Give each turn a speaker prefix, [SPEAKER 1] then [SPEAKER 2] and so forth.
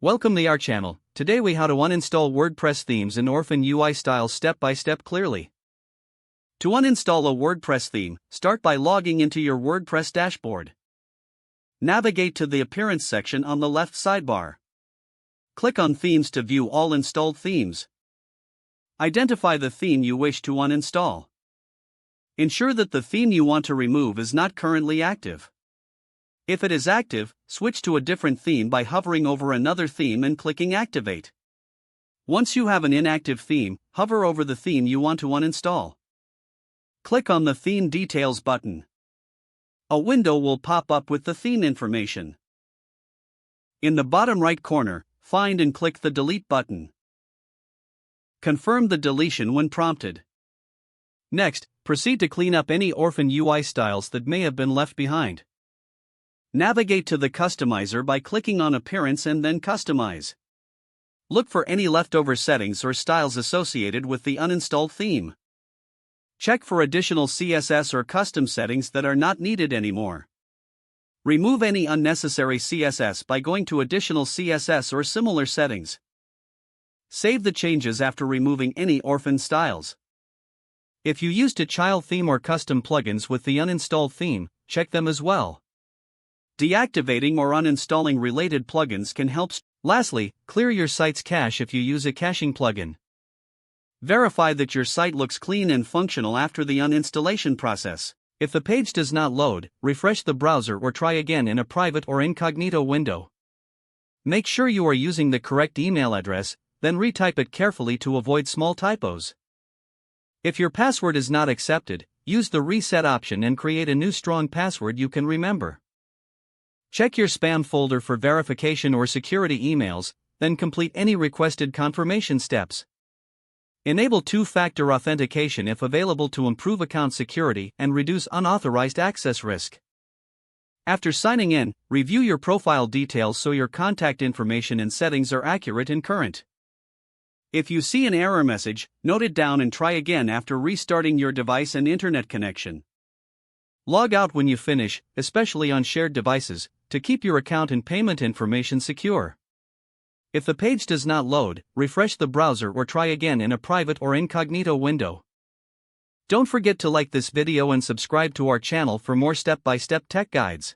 [SPEAKER 1] Welcome to our channel. Today we how to uninstall WordPress themes and orphan UI styles step by step clearly. To uninstall a WordPress theme, start by logging into your WordPress dashboard. Navigate to the Appearance section on the left sidebar. Click on Themes to view all installed themes. Identify the theme you wish to uninstall. Ensure that the theme you want to remove is not currently active. If it is active, switch to a different theme by hovering over another theme and clicking Activate. Once you have an inactive theme, hover over the theme you want to uninstall. Click on the Theme Details button. A window will pop up with the theme information. In the bottom right corner, find and click the Delete button. Confirm the deletion when prompted. Next, proceed to clean up any orphan UI styles that may have been left behind. Navigate to the Customizer by clicking on Appearance and then Customize. Look for any leftover settings or styles associated with the uninstalled theme. Check for additional CSS or custom settings that are not needed anymore. Remove any unnecessary CSS by going to Additional CSS or similar settings. Save the changes after removing any orphan styles. If you used a child theme or custom plugins with the uninstalled theme, check them as well. Deactivating or uninstalling related plugins can help. Lastly, clear your site's cache if you use a caching plugin. Verify that your site looks clean and functional after the uninstallation process. If the page does not load, refresh the browser or try again in a private or incognito window. Make sure you are using the correct email address, then retype it carefully to avoid small typos. If your password is not accepted, use the reset option and create a new strong password you can remember. Check your spam folder for verification or security emails, then complete any requested confirmation steps. Enable two-factor authentication if available to improve account security and reduce unauthorized access risk. After signing in, review your profile details so your contact information and settings are accurate and current. If you see an error message, note it down and try again after restarting your device and internet connection. Log out when you finish, especially on shared devices, to keep your account and payment information secure. If the page does not load, refresh the browser or try again in a private or incognito window. Don't forget to like this video and subscribe to our channel for more step-by-step tech guides.